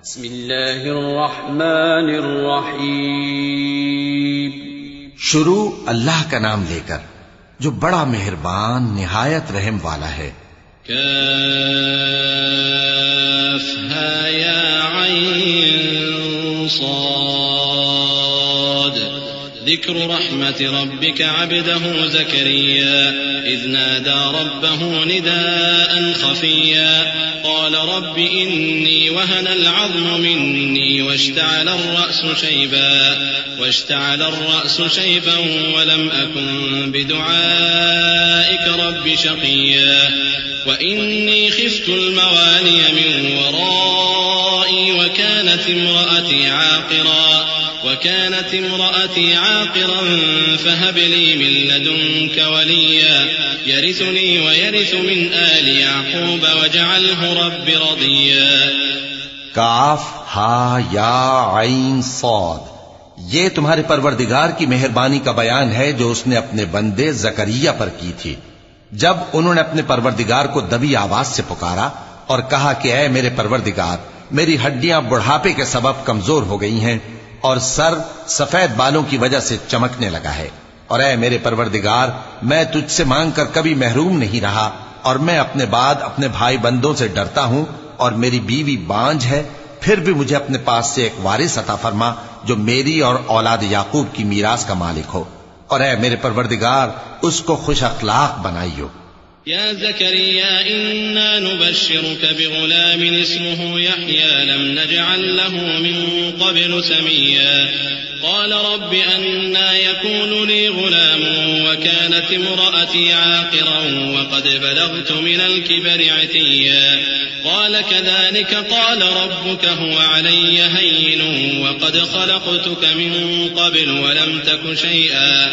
بسم اللہ الرحمن الرحیم. شروع اللہ کا نام لے کر جو بڑا مہربان نہایت رحم والا ہے. کافہا یا عین صاد. ذکر رحمت ربک عبده زکریا اذ نادى ربه نداء خفيا قال رب إني وهن العظم مني واشتعل الرأس شيبا ولم أكن بدعائك رب شقيا وإني خفت الموالي من ورائي وكانت امرأتي عاقرا فهب لي من لدنك وليا يرثني ويرث من آل يعقوب واجعله رب رضيا. کاف ہا یا عین صاد. یہ تمہارے پروردگار کی مہربانی کا بیان ہے جو اس نے اپنے بندے زکریا پر کی تھی جب انہوں نے اپنے پروردگار کو دبی آواز سے پکارا اور کہا کہ اے میرے پروردگار، میری ہڈیاں بڑھاپے کے سبب کمزور ہو گئی ہیں اور سر سفید بالوں کی وجہ سے چمکنے لگا ہے، اور اے میرے پروردگار، میں تجھ سے مانگ کر کبھی محروم نہیں رہا اور میں اپنے بعد اپنے بھائی بندوں سے ڈرتا ہوں اور میری بیوی بانجھ ہے. پھر بھی مجھے اپنے پاس سے ایک وارث عطا فرما جو میری اور اولاد یعقوب کی میراث کا مالک ہو، اور اے میرے پروردگار اس کو خوش اخلاق بنائیو. يا زكريا إنا نبشرك بغلام اسمه يحيى لم نجعل له من قبل سميا قال رب أنى يكون لي غلام وكانت امرأتي عاقرا وقد بلغت من الكبر عتيا قال كذلك قال ربك هو علي هين وقد خلقتك من قبل ولم تك شيئا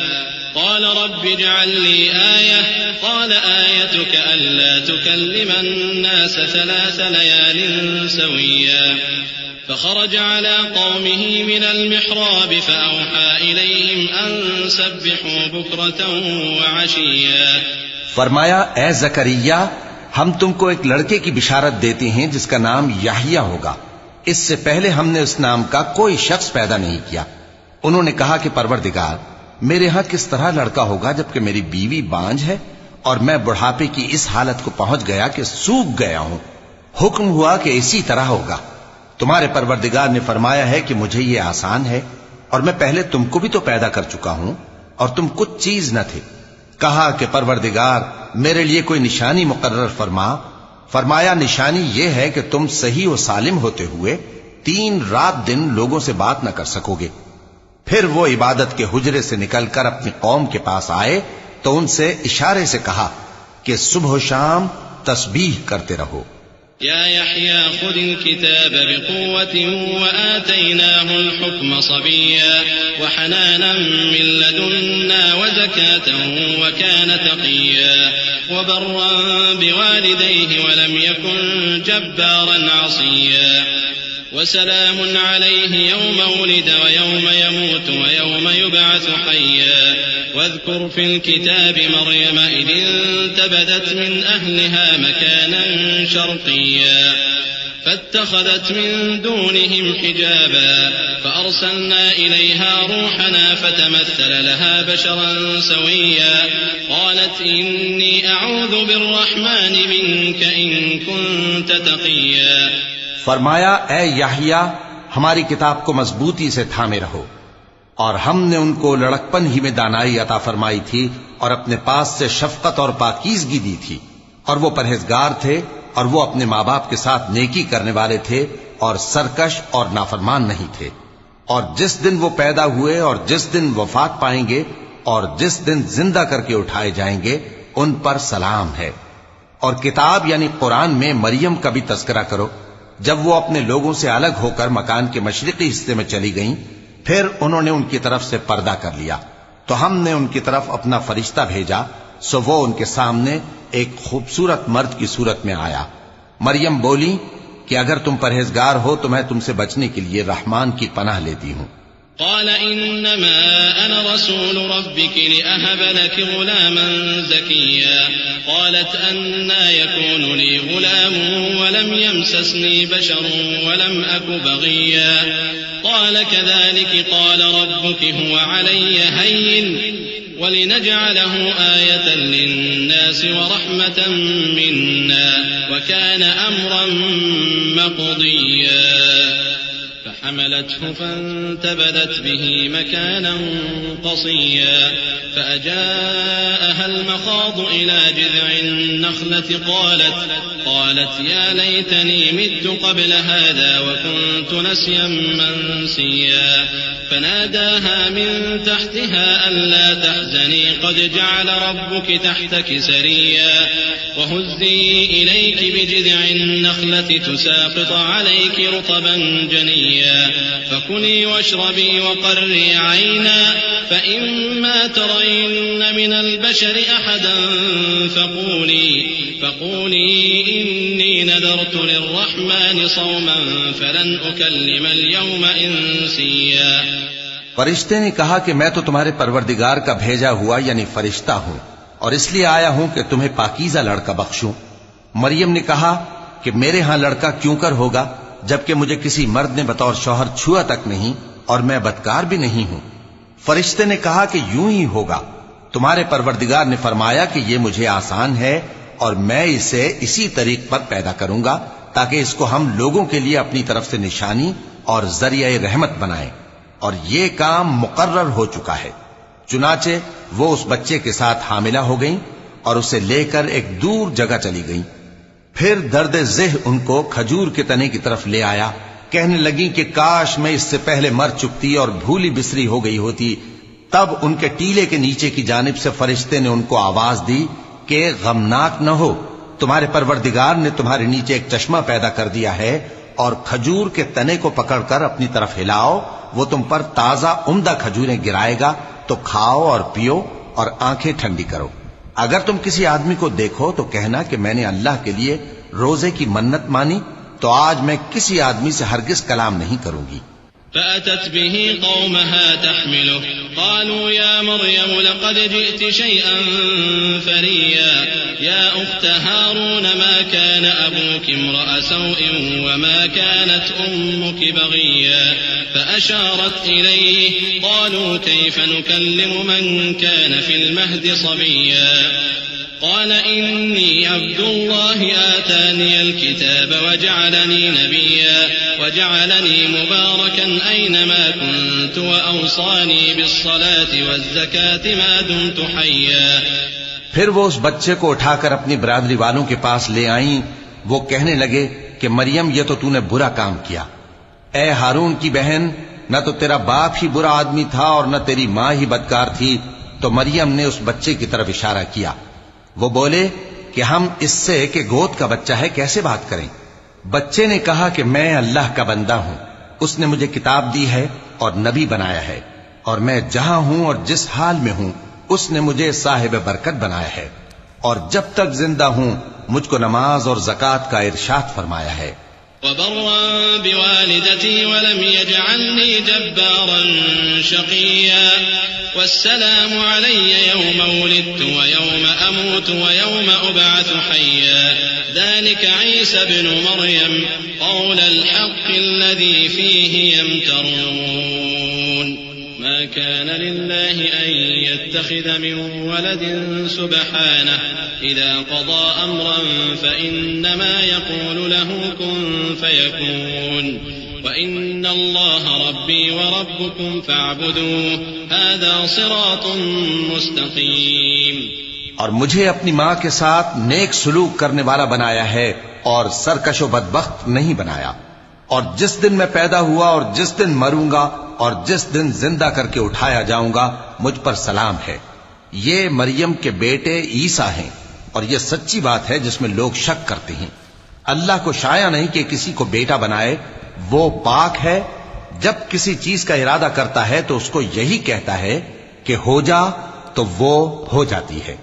قال رب اجعل لي آية قال آيتك ألا تكلم الناس 3 ليال سويا فخرج على قومه من المحراب فأوحى إليهم أن سبحوا بكرة وعشيا. فرمایا اے زکریا، ہم تم کو ایک لڑکے کی بشارت دیتے ہیں جس کا نام یحییٰ ہوگا. اس سے پہلے ہم نے اس نام کا کوئی شخص پیدا نہیں کیا. انہوں نے کہا کہ پروردگار، میرے ہاں کس طرح لڑکا ہوگا جبکہ میری بیوی بانجھ ہے اور میں بڑھاپے کی اس حالت کو پہنچ گیا کہ سوکھ گیا ہوں. حکم ہوا کہ اسی طرح ہوگا. تمہارے پروردگار نے فرمایا ہے کہ مجھے یہ آسان ہے اور میں پہلے تم کو بھی تو پیدا کر چکا ہوں اور تم کچھ چیز نہ تھے. کہا کہ پروردگار میرے لیے کوئی نشانی مقرر فرما. فرمایا نشانی یہ ہے کہ تم صحیح و سالم ہوتے ہوئے 3 رات دن لوگوں سے بات نہ کر سکو گے. پھر وہ عبادت کے حجرے سے نکل کر اپنی قوم کے پاس آئے تو ان سے اشارے سے کہا کہ صبح و شام تسبیح کرتے رہو. يا يحيى خذ الكتاب بقوة وآتيناه الحكم صبيا وحنانا من لدنا وزكاة وكان تقيا وبرا بوالديه ولم يكن جبارا عصيا وسلام عليه يوم ولد ويوم يموت ويوم يبعث حيا واذكر في الكتاب مريم إذ انتبذت من أهلها مكانا شرقيا فاتخذت من دونهم حجابا فأرسلنا إليها روحنا فتمثل لها بشرا سويا قالت إني أعوذ بالرحمن منك إن كنت تقيا. فرمایا اے یحییٰ، ہماری کتاب کو مضبوطی سے تھامے رہو، اور ہم نے ان کو لڑکپن ہی میں دانائی عطا فرمائی تھی اور اپنے پاس سے شفقت اور پاکیزگی دی تھی، اور وہ پرہیزگار تھے اور وہ اپنے ماں باپ کے ساتھ نیکی کرنے والے تھے اور سرکش اور نافرمان نہیں تھے. اور جس دن وہ پیدا ہوئے اور جس دن وفات پائیں گے اور جس دن زندہ کر کے اٹھائے جائیں گے ان پر سلام ہے. اور کتاب یعنی قرآن میں مریم کا بھی تذکرہ کرو جب وہ اپنے لوگوں سے الگ ہو کر مکان کے مشرقی حصے میں چلی گئیں. پھر انہوں نے ان کی طرف سے پردہ کر لیا تو ہم نے ان کی طرف اپنا فرشتہ بھیجا، سو وہ ان کے سامنے ایک خوبصورت مرد کی صورت میں آیا. مریم بولی کہ اگر تم پرہیزگار ہو تو میں تم سے بچنے کے لیے رحمان کی پناہ لیتی ہوں. قال إنما أنا رسول ربك لأهب لك غلاما زكيا قالت أنى يكون لي غلام ولم يمسسني بشر ولم أك بغيا قال كذلك قال ربك هو علي هين ولنجعله آية للناس ورحمة منا وكان أمرا مقضيا فحملته فانتبذت به مكانا قصيا فأجاءها المخاض إلى جذع النخلة قالت يا ليتني مت قبل هذا وكنت نسيا منسيا فناداها من تحتها ألا تحزني قد جعل ربك تحتك سريا وهزي إليك بجذع النخلة تساقط عليك رطبا جنيا فكلي واشربي وقري عينا فإما ترين من البشر أحدا فقولي إني نذرت للرحمن صوما فلن أكلم اليوم إنسيا. فرشتے نے کہا کہ میں تو تمہارے پروردگار کا بھیجا ہوا یعنی فرشتہ ہوں اور اس لیے آیا ہوں کہ تمہیں پاکیزہ لڑکا بخشوں. مریم نے کہا کہ میرے ہاں لڑکا کیوں کر ہوگا جبکہ مجھے کسی مرد نے بطور شوہر چھوا تک نہیں اور میں بدکار بھی نہیں ہوں. فرشتے نے کہا کہ یوں ہی ہوگا. تمہارے پروردگار نے فرمایا کہ یہ مجھے آسان ہے اور میں اسے اسی طریق پر پیدا کروں گا تاکہ اس کو ہم لوگوں کے لیے اپنی طرف سے نشانی اور ذریعہ رحمت بنائیں. اور یہ کام مقرر ہو چکا ہے. چنانچہ وہ اس بچے کے ساتھ حاملہ ہو گئیں اور اسے لے کر ایک دور جگہ چلی گئیں. پھر درد ذہ ان کو کھجور کے تنے کی طرف لے آیا. کہنے لگیں کہ کاش میں اس سے پہلے مر چکتی اور بھولی بسری ہو گئی ہوتی. تب ان کے ٹیلے کے نیچے کی جانب سے فرشتے نے ان کو آواز دی کہ غمناک نہ ہو، تمہارے پروردگار نے تمہارے نیچے ایک چشمہ پیدا کر دیا ہے اور کھجور کے تنے کو پکڑ کر اپنی طرف ہلاؤ، وہ تم پر تازہ عمدہ کھجوریں گرائے گا، تو کھاؤ اور پیو اور آنکھیں ٹھنڈی کرو. اگر تم کسی آدمی کو دیکھو تو کہنا کہ میں نے اللہ کے لیے روزے کی منت مانی، تو آج میں کسی آدمی سے ہرگز کلام نہیں کروں گی. فأتت به قومها تحمله قالوا يا مريم لقد جئت شيئا فريا يا أخت هارون ما كان أبوك امرأ سوء وما كانت أمك بغيا فأشارت إليه قالوا كيف نكلم من كان في المهد صبيا قال إني عبد الله آتاني الكتاب وجعلني نبيا وجعلني مباركا أينما كنت وأوصاني بالصلاة والزكاة ما دمت حيا. پھر وہ اس بچے کو اٹھا کر اپنی برادری والوں کے پاس لے آئیں. وہ کہنے لگے کہ مریم یہ تو نے برا کام کیا. اے ہارون کی بہن، نہ تو تیرا باپ ہی برا آدمی تھا اور نہ تیری ماں ہی بدکار تھی. تو مریم نے اس بچے کی طرف اشارہ کیا. وہ بولے کہ ہم اس سے کہ گود کا بچہ ہے کیسے بات کریں. بچے نے کہا کہ میں اللہ کا بندہ ہوں، اس نے مجھے کتاب دی ہے اور نبی بنایا ہے، اور میں جہاں ہوں اور جس حال میں ہوں اس نے مجھے صاحب برکت بنایا ہے، اور جب تک زندہ ہوں مجھ کو نماز اور زکوٰۃ کا ارشاد فرمایا ہے. وبرا بوالدتي ولم يجعلني جبارا شقيا والسلام علي يوم ولدت ويوم أموت ويوم أبعث حيا ذلك عيسى ابن مريم قول الحق الذي فيه يمترون ما كان لله أن يتخذ من ولد سبحانه إذا قضى أمرا فإنما يقول له كن فيكون وإن الله ربي وربكم فاعبدوه هذا صراط مستقيم. اور مجھے اپنی ماں کے ساتھ نیک سلوک کرنے والا بنایا ہے اور سرکش و بدبخت نہیں بنایا. اور جس دن میں پیدا ہوا اور جس دن مروں گا اور جس دن زندہ کر کے اٹھایا جاؤں گا مجھ پر سلام ہے. یہ مریم کے بیٹے عیسیٰ ہیں اور یہ سچی بات ہے جس میں لوگ شک کرتے ہیں. اللہ کو شایع نہیں کہ کسی کو بیٹا بنائے، وہ پاک ہے. جب کسی چیز کا ارادہ کرتا ہے تو اس کو یہی کہتا ہے کہ ہو جا تو وہ ہو جاتی ہے.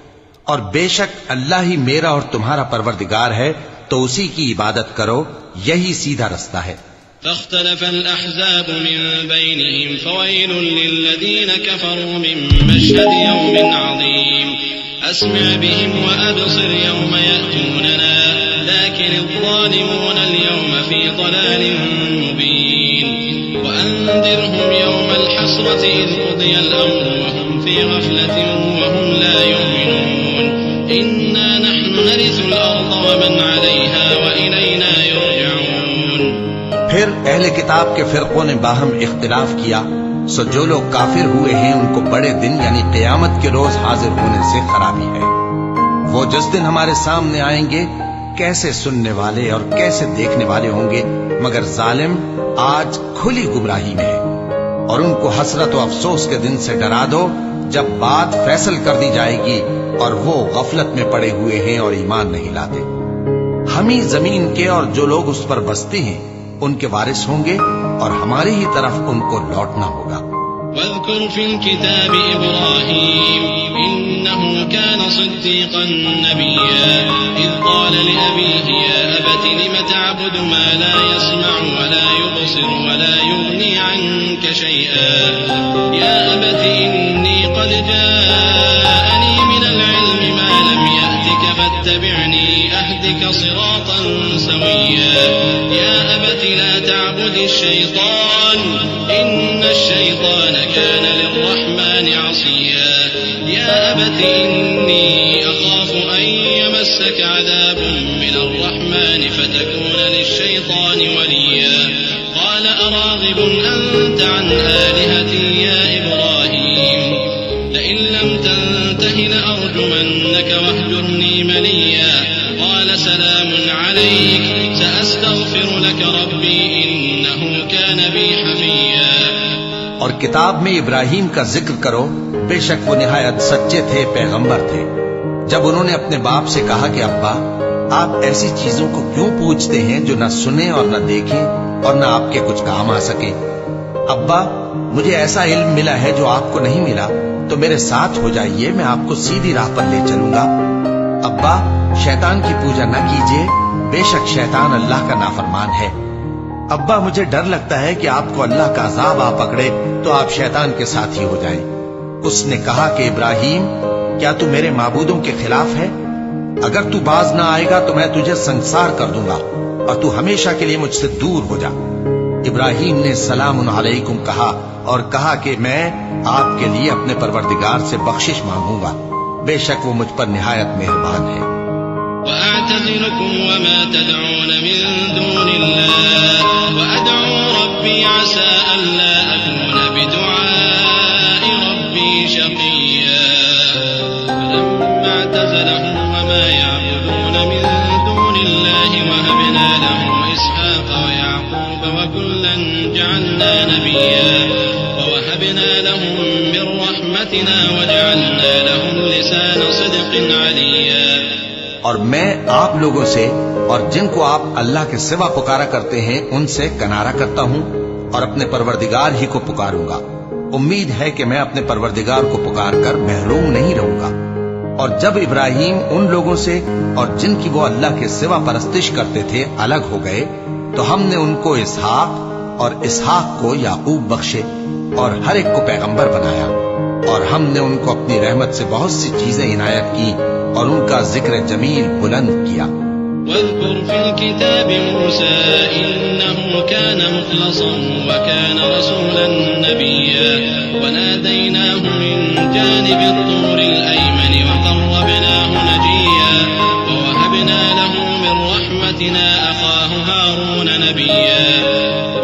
اور بے شک اللہ ہی میرا اور تمہارا پروردگار ہے، تو اسی کی عبادت کرو، یہی سیدھا رستہ ہے. فاختلف الأحزاب من بينهم فويل للذين كفروا من مشهد يوم عظيم أسمع بهم وأبصر يوم يأتوننا لكن الظالمون اليوم في ضلال مبين وأنذرهم يوم الحسرة إذ قضي الأمر وهم في غفلة وهم لا يؤمنون إنا نحن نرث الأرض ومن عليها وإلينا يرجعون. پھر اہل کتاب کے فرقوں نے باہم اختلاف کیا، سو جو لوگ کافر ہوئے ہیں ان کو بڑے دن یعنی قیامت کے روز حاضر ہونے سے خرابی ہے. وہ جس دن ہمارے سامنے آئیں گے کیسے سننے والے اور کیسے دیکھنے والے ہوں گے، مگر ظالم آج کھلی گمراہی میں ہے. اور ان کو حسرت و افسوس کے دن سے ڈرا دو جب بات فیصل کر دی جائے گی اور وہ غفلت میں پڑے ہوئے ہیں اور ایمان نہیں لاتے. ہم ہی زمین کے اور جو لوگ اس پر بستے ہیں ان کے وارث ہوں گے اور ہماری ہی طرف ان کو لوٹنا ہوگا. واذكر في الكتاب إبراهيم إنه كان صديقا نبيا إذ قال لأبيه يا أبت لم تعبد ما لا يسمع ولا يبصر ولا يغني عنك شيئا يا أبت إني قد جاءني من العلم ما لم يأتك فاتبعني أهدك صراطا سويا يا أبت لا تعبد الشيطان إن الشيطان كان للرحمن عصيا يا أبت إني أخاف أن يمسك عذاب من الرحمن فتكون للشيطان وليا قال أراغب أنت عن آلهتي يا إبراهيم لئن لم تنته لأرجمنك واهجرني مليا قال سلام عليك سأستغفر لك ربي إنه كان بي حفيا. اور کتاب میں ابراہیم کا ذکر کرو، بے شک وہ نہایت سچے تھے، پیغمبر تھے. جب انہوں نے اپنے باپ سے کہا کہ ابا آپ ایسی چیزوں کو کیوں پوچھتے ہیں جو نہ سنیں اور نہ دیکھیں اور نہ آپ کے کچھ کام آ سکے. ابا مجھے ایسا علم ملا ہے جو آپ کو نہیں ملا، تو میرے ساتھ ہو جائیے، میں آپ کو سیدھی راہ پر لے چلوں گا. ابا شیطان کی پوجا نہ کیجیے، بے شک شیطان اللہ کا نافرمان ہے. ابا مجھے ڈر لگتا ہے کہ آپ کو اللہ کا عذاب آ پکڑے تو آپ شیطان کے ساتھ ہی ہو جائیں. اس نے کہا کہ ابراہیم کیا تو میرے معبودوں کے خلاف ہے؟ اگر تو باز نہ آئے گا تو میں تجھے سنسار کر دوں گا اور تو ہمیشہ کے لیے مجھ سے دور ہو جا. ابراہیم نے سلام علیکم کہا اور کہا کہ میں آپ کے لیے اپنے پروردگار سے بخشش مانگوں گا، بے شک وہ مجھ پر نہایت مہربان ہے. وأعتزلكم وما تدعون من دون الله وأدعو ربي عسى ألا أكون بدعاء ربي شقيا. فلما اعتزلهم وما يعبدون من دون الله وهبنا له إسحاق ويعقوب وكلا جعلنا نبيا ووهبنا لهم من رحمتنا وجعلنا لهم لسان صدق عليا. اور میں آپ لوگوں سے اور جن کو آپ اللہ کے سوا پکارا کرتے ہیں ان سے کنارہ کرتا ہوں اور اپنے پروردگار ہی کو پکاروں گا. امید ہے کہ میں اپنے پروردگار کو پکار کر محروم نہیں رہوں گا. اور جب ابراہیم ان لوگوں سے اور جن کی وہ اللہ کے سوا پرستش کرتے تھے الگ ہو گئے تو ہم نے ان کو اسحاق اور اسحاق کو یعقوب بخشے اور ہر ایک کو پیغمبر بنایا. اور ہم نے ان کو اپنی رحمت سے بہت سی چیزیں عنایت کی اور ان کا ذکر جمیل بلند کیا. واذكر في الكتاب موسى إنه كان مخلصا وكان رسولا نبيا وناديناه من جانب الطور الأيمن وقربناه نجيا ووهبنا له من رحمتنا أخاه هارون نبيا.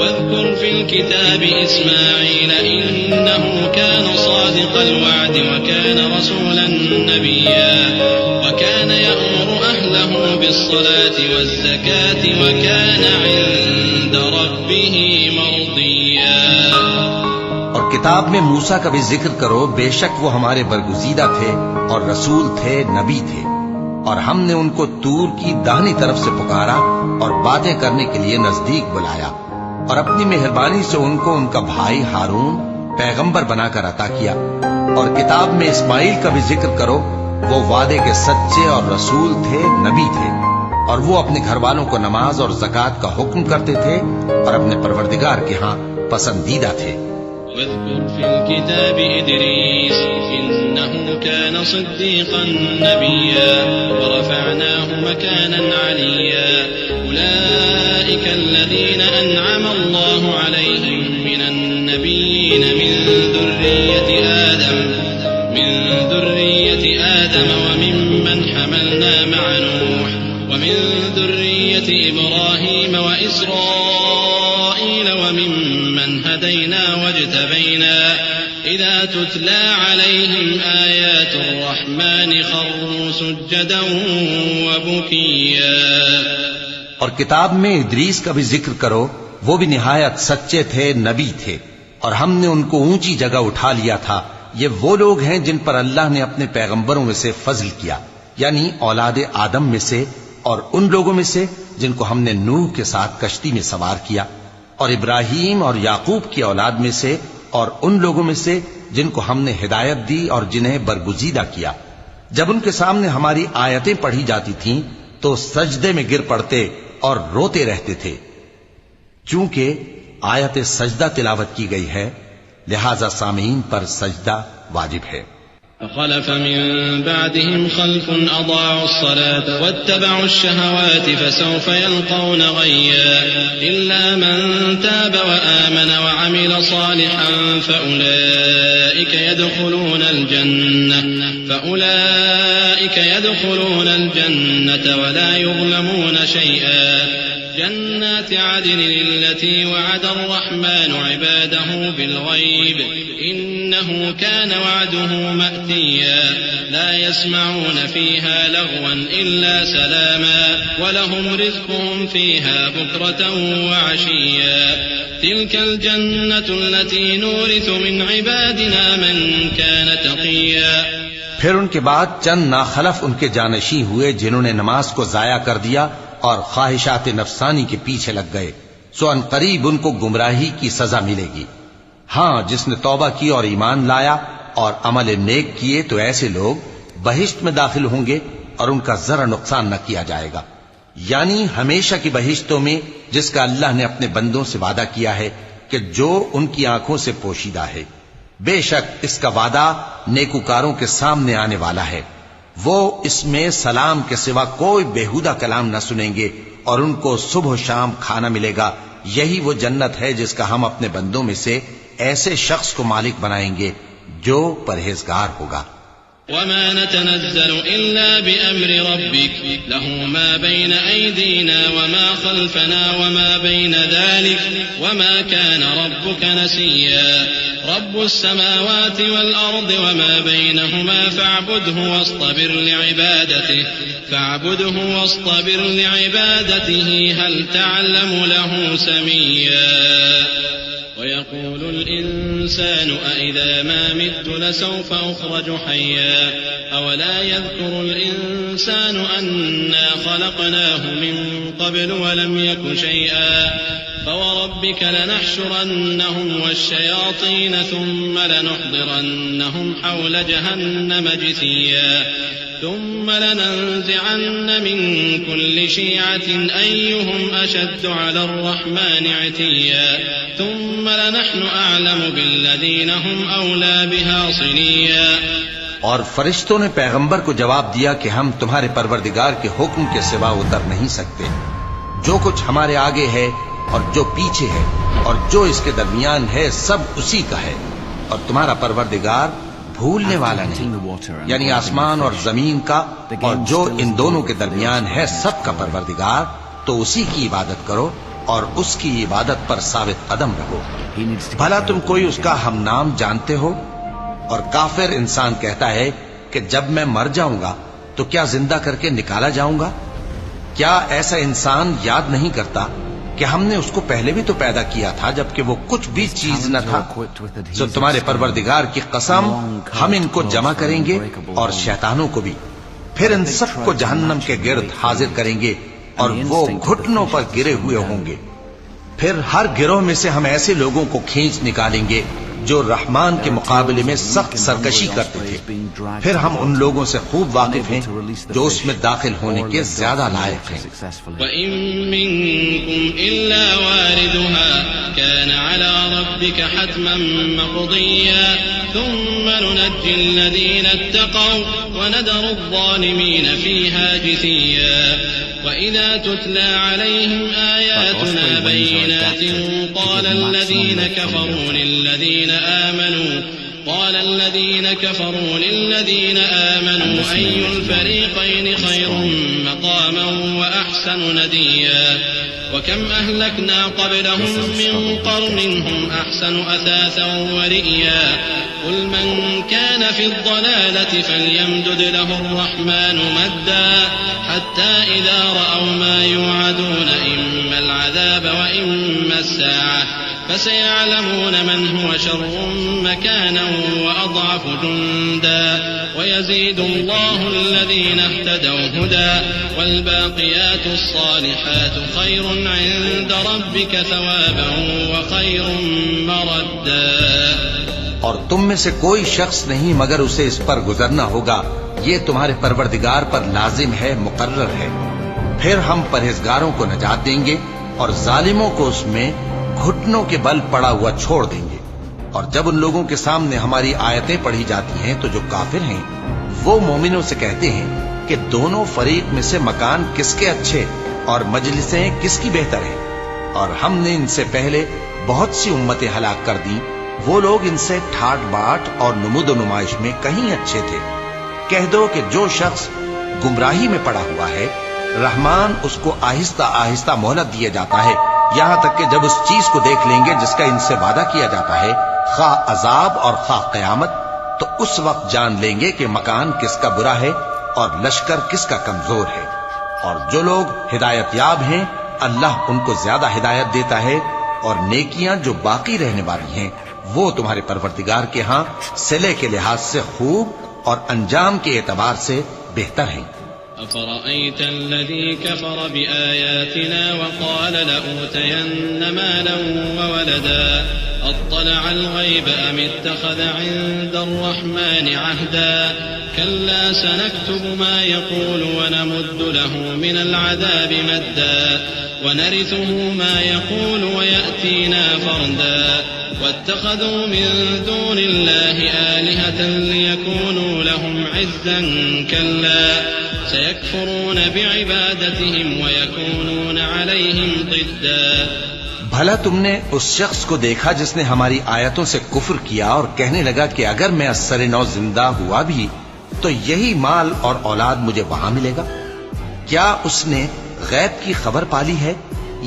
واذكر في الكتاب إسماعيل إنه كان صادق الوعد وكان رسولا نبيا وكان يأمر أهله بالصلاة والزكاة وكان عند ربه مرضيا. اور کتاب میں موسیٰ کا بھی ذکر کرو، بے شک وہ ہمارے برگزیدہ تھے اور رسول تھے، نبی تھے. اور ہم نے ان کو طور کی داہنی طرف سے پکارا اور باتیں کرنے کے لیے نزدیک بلایا اور اپنی مہربانی سے ان کو ان کا بھائی ہارون پیغمبر بنا کر عطا کیا. اور کتاب میں اسماعیل کا بھی ذکر کرو، وہ وعدے کے سچے اور رسول تھے، نبی تھے. اور وہ اپنے گھر والوں کو نماز اور زکات کا حکم کرتے تھے اور اپنے پروردگار کے ہاں پسندیدہ تھے۔ واذكر في الكتاب إدريس إنه كان صديقا نبيا ورفعناه مكانا عليا أولئك الذين أنعم الله عليهم من النبيين من ذرية آدم وممن حملنا مع نوح ومن ذرية إبراهيم وإسرائيل وممن هدينا واجتبينا إذا تتلى عليهم آيات الرحمن خروا سجدا وبكيا۔ اور کتاب میں ادریس کا بھی ذکر کرو، وہ بھی نہایت سچے تھے، نبی تھے، اور ہم نے ان کو اونچی جگہ اٹھا لیا تھا۔ یہ وہ لوگ ہیں جن پر اللہ نے اپنے پیغمبروں میں سے فضل کیا، یعنی اولاد آدم میں سے، اور ان لوگوں میں سے جن کو ہم نے نوح کے ساتھ کشتی میں سوار کیا، اور ابراہیم اور یعقوب کی اولاد میں سے، اور ان لوگوں میں سے جن کو ہم نے ہدایت دی اور جنہیں برگزیدہ کیا۔ جب ان کے سامنے ہماری آیتیں پڑھی جاتی تھیں تو سجدے میں گر پڑتے اور روتے رہتے تھے۔ چونکہ آیت سجدہ تلاوت کی گئی ہے لہذا سامعین پر سجدہ واجب ہے۔ فخلف من بعدهم خلف أضاعوا الصلاة واتبعوا الشهوات فسوف يلقون غيا إلا من تاب وآمن وعمل صالحا فأولئك يدخلون الجنة ولا يظلمون شيئا جنات عدن التي وعد الرحمن عباده بالغيب إنه كان وعده مأتيا لا يسمعون فيها لغوا إلا سلاما ولهم رزقهم فيها بكرة وعشيا تلك الجنة التي نورث من عبادنا من كان تقيا۔ پھر ان کے بعد چند ناخلف ان کے جانشین ہوئے جنہوں نے نماز کو ضائع کر دیا اور خواہشات نفسانی کے پیچھے لگ گئے، سو ان قریب ان کو گمراہی کی سزا ملے گی۔ ہاں، جس نے توبہ کی اور ایمان لایا اور عمل نیک کیے تو ایسے لوگ بہشت میں داخل ہوں گے اور ان کا ذرا نقصان نہ کیا جائے گا، یعنی ہمیشہ کی بہشتوں میں جس کا اللہ نے اپنے بندوں سے وعدہ کیا ہے کہ جو ان کی آنکھوں سے پوشیدہ ہے۔ بے شک اس کا وعدہ نیکوکاروں کے سامنے آنے والا ہے، وہ اس میں سلام کے سوا کوئی بیہودہ کلام نہ سنیں گے اور ان کو صبح و شام کھانا ملے گا۔ یہی وہ جنت ہے جس کا ہم اپنے بندوں میں سے ایسے شخص کو مالک بنائیں گے جو پرہیزگار ہوگا۔ وما نتنزل إلا بأمر ربك له ما بين أيدينا وما خلفنا وما بين ذلك وما كان ربك نسيا رب السماوات والأرض وما بينهما فاعبده واصطبر لعبادته هل تعلم له سميا ويقول الإنسان أإذا ما مت لسوف أخرج حيا أولا يذكر الإنسان أنا خلقناه من قبل ولم يك شيئا فوربك لنحشرنهم والشياطين ثم لنحضرنهم حول جهنم جثيا ثم لننزعن من كل شيعة أيهم أشد على الرحمن عتيا ثم لنحن أعلم بالذين هم أولى بها صليا۔ اور فرشتوں نے پیغمبر کو جواب دیا کہ ہم تمہارے پروردگار کے حکم کے سوا اتر نہیں سکتے، جو کچھ ہمارے آگے ہے اور جو پیچھے ہے اور جو اس کے درمیان ہے سب اسی کا ہے، اور تمہارا پروردگار بھولنے والا نہیں، یعنی آسمان اور زمین کا اور جو ان دونوں کے درمیان ہے سب کا پروردگار، تو اسی کی عبادت کرو اور اس کی عبادت پر ثابت قدم رہو۔ بھلا تم کوئی اس کا ہم نام جانتے ہو؟ اور کافر انسان کہتا ہے کہ جب میں مر جاؤں گا تو کیا زندہ کر کے نکالا جاؤں گا؟ کیا ایسا انسان یاد نہیں کرتا کہ ہم نے اس کو پہلے بھی تو پیدا کیا تھا جبکہ وہ کچھ بھی چیز نہ تھا؟ سو تمہارے پروردگار کی قسم ہم ان کو جمع کریں گے اور شیطانوں کو بھی، پھر ان سب کو جہنم کے گرد حاضر کریں گے اور وہ گھٹنوں پر گرے ہوئے ہوں گے۔ پھر ہر گروہ میں سے ہم ایسے لوگوں کو کھینچ نکالیں گے جو رحمان کے مقابلے میں سخت سرکشی کرتے تھے. پھر ہم ان لوگوں سے خوب واقف ہیں جو اس میں داخل ہونے کے زیادہ لائق ہیں. وَإِن مِّنكُمْ إِلَّا وَارِدُهَا كَانَ عَلَى رَبِّكَ حَتْمًا مَّقْضِيًّا ثُمَّ نُنَجِّي الَّذِينَ اتَّقَوْا وَنَذَرُ الظَّالِمِينَ فِيهَا جِثِيًّا. وَإِذَا تُتْلَى عَلَيْهِمْ آيَاتُنَا بَيِّنَاتٍ قَالَ الَّذِينَ كفروا للذين آمنوا أي الفريقين خير مقاما وأحسن نديا. وكم أهلكنا قبلهم من قرن هم أحسن أثاثا ورئيا. قل من كان في الضلالة فليمدد له الرحمن مدا حتى إذا رأوا ما يوعدون إما العذاب وإما الساعة فسيعلمون من هو شر مكانا وأضعف جندا ويزيد الله الذين اهتدوا هدى والباقيات الصالحات خير عند ربك ثوابا وخير مردا. اور تم میں سے کوئی شخص نہیں مگر اسے اس پر گزرنا ہوگا. یہ تمہارے پروردگار پر لازم ہے، مقرر ہے. پھر ہم پرہیزگاروں کو نجات دیں گے اور ظالموں کو اس میں گھٹنوں کے بل پڑا ہوا چھوڑ دیں گے. اور جب ان لوگوں کے سامنے ہماری آیتیں پڑھی جاتی ہیں تو جو کافر ہیں وہ مومنوں سے کہتے ہیں کہ دونوں فریق میں سے مکان کس کے اچھے اور مجلسیں کس کی بہتر ہیں. اور ہم نے ان سے پہلے بہت سی امتیں ہلاک کر دیں، وہ لوگ ان سے ٹھاٹ باٹ اور نمود و نمائش میں کہیں اچھے تھے. کہہ دو کہ جو شخص گمراہی میں پڑا ہوا ہے رحمان اس کو آہستہ آہستہ مہلت دیا جاتا ہے، یہاں تک کہ جب اس چیز کو دیکھ لیں گے جس کا ان سے وعدہ کیا جاتا ہے، خواہ عذاب اور خواہ قیامت، تو اس وقت جان لیں گے کہ مکان کس کا برا ہے اور لشکر کس کا کمزور ہے. اور جو لوگ ہدایت یاب ہیں اللہ ان کو زیادہ ہدایت دیتا ہے، اور نیکیاں جو باقی رہنے والی ہیں وہ تمہارے پروردگار کے ہاں صلے کے لحاظ سے خوب اور انجام کے اعتبار سے بہتر ہیں. أفرأيت الذي كفر بآياتنا وقال لأوتين مالا وولدا أطلع الغيب أم اتخذ عند الرحمن عهدا كلا سنكتب ما يقول ونمد له من العذاب مدا ونرثه ما يقول ويأتينا فردا واتخذوا من دون الله آلهة ليكونوا لهم عزا كلا سيكفرون بعبادتهم ويكونون عليهم ضدا. بھلا تم نے اس شخص کو دیکھا جس نے ہماری آیتوں سے کفر کیا اور کہنے لگا کہ اگر میں از سر نو زندہ ہوا بھی تو یہی مال اور اولاد مجھے وہاں ملے گا؟ کیا اس نے غیب کی خبر پالی ہے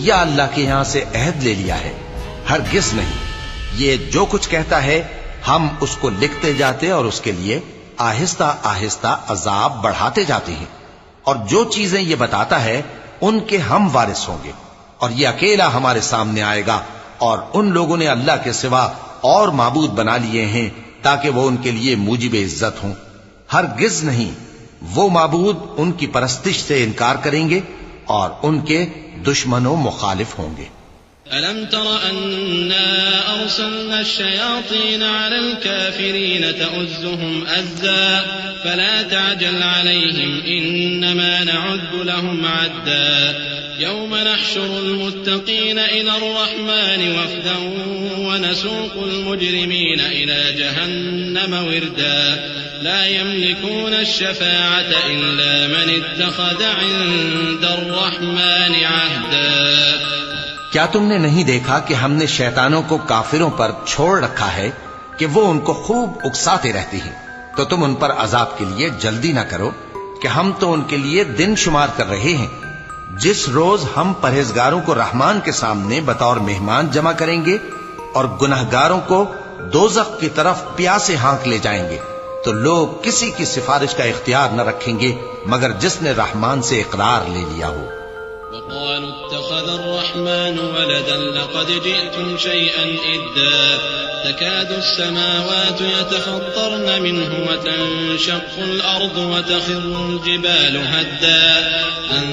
یا اللہ کے یہاں سے عہد لے لیا ہے؟ ہرگز نہیں. یہ جو کچھ کہتا ہے ہم اس کو لکھتے جاتے اور اس کے لیے آہستہ آہستہ عذاب بڑھاتے جاتے ہیں. اور جو چیزیں یہ بتاتا ہے ان کے ہم وارث ہوں گے، اور یہ اکیلا ہمارے سامنے آئے گا. اور ان لوگوں نے اللہ کے سوا اور معبود بنا لیے ہیں تاکہ وہ ان کے لیے موجب عزت ہوں. ہرگز نہیں، وہ معبود ان کی پرستش سے انکار کریں گے اور ان کے دشمن و مخالف ہوں گے. ألم تر أنا أرسلنا الشياطين على الكافرين تؤزهم أزا فلا تعجل عليهم إنما نعد لهم عدا يوم نحشر المتقين إلى الرحمن وفدا ونسوق المجرمين إلى جهنم وردا لا يملكون الشفاعة إلا من اتخذ عند الرحمن عهدا. کیا تم نے نہیں دیکھا کہ ہم نے شیطانوں کو کافروں پر چھوڑ رکھا ہے کہ وہ ان کو خوب اکساتے رہتی ہیں؟ تو تم ان پر عذاب کے لیے جلدی نہ کرو کہ ہم تو ان کے لیے دن شمار کر رہے ہیں. جس روز ہم پرہیزگاروں کو رحمان کے سامنے بطور مہمان جمع کریں گے اور گناہگاروں کو دوزخ کی طرف پیاسے ہانک لے جائیں گے تو لوگ کسی کی سفارش کا اختیار نہ رکھیں گے مگر جس نے رحمان سے اقرار لے لیا ہو. وقالوا اتخذ الرحمن ولدا لقد جئتم شيئا إدا تكاد السماوات يتفطرن منه وتنشق الأرض وتخر الجبال هدا أن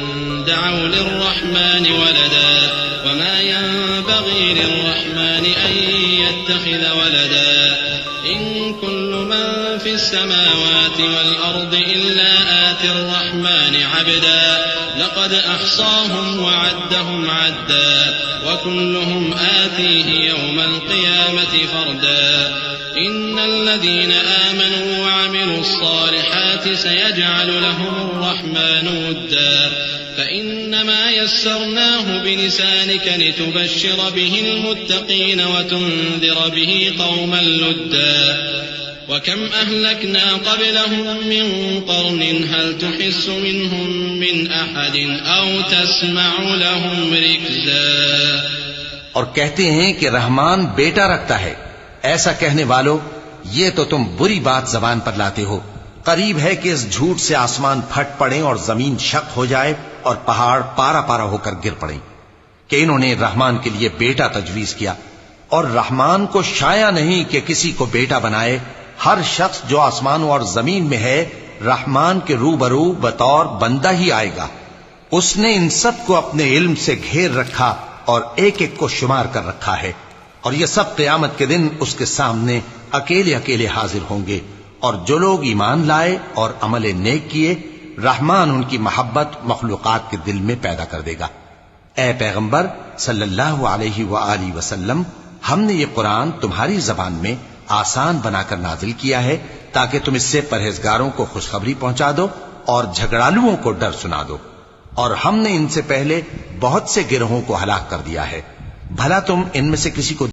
دعوا للرحمن ولدا وما ينبغي للرحمن أن يتخذ ولدا إن كل من في السماوات والأرض إلا آتي الرحمن عبدا لقد أحصاهم وعدهم عدا وكلهم آتيه يوم القيامة فردا إن الذين آمنوا وعملوا الصالحات سيجعل لهم الرحمن ودا فإنما يسرناه بلسانك لتبشر به المتقين وتنذر به قوما لدا وكم أهلكنا قبلهم من قرن هل تحس منهم من أحد أو تسمع لهم ركزا. اور کہتے ہیں کہ رحمان بیٹا رکھتا ہے. ایسا کہنے والو یہ تو تم بری بات زبان پر لاتے ہو. قریب ہے کہ اس جھوٹ سے آسمان پھٹ پڑے اور زمین شق ہو جائے اور پہاڑ پارا پارا ہو کر گر پڑیں کہ انہوں نے رحمان کے لیے بیٹا تجویز کیا. اور رحمان کو شایع نہیں کہ کسی کو بیٹا بنائے. ہر شخص جو آسمانوں اور زمین میں ہے رحمان کے روبرو بطور بندہ ہی آئے گا. اس نے ان سب کو اپنے علم سے گھیر رکھا اور ایک ایک کو شمار کر رکھا ہے. اور یہ سب قیامت کے دن اس کے سامنے اکیلے اکیلے حاضر ہوں گے. اور جو لوگ ایمان لائے اور عمل نیک کیے رحمان ان کی محبت مخلوقات کے دل میں پیدا کر دے گا. اے پیغمبر صلی اللہ علیہ وآلہ وسلم ہم نے یہ قرآن تمہاری زبان میں آسان بنا کر نازل کیا ہے تاکہ تم اس سے پرہیزگاروں کو خوشخبری پہنچا دو اور جھگڑالوؤں کو ڈر سنا دو. اور ہم نے ان سے پہلے بہت سے گروہوں کو ہلاک کر دیا ہے. بھلا تم ان میں سے کسی کو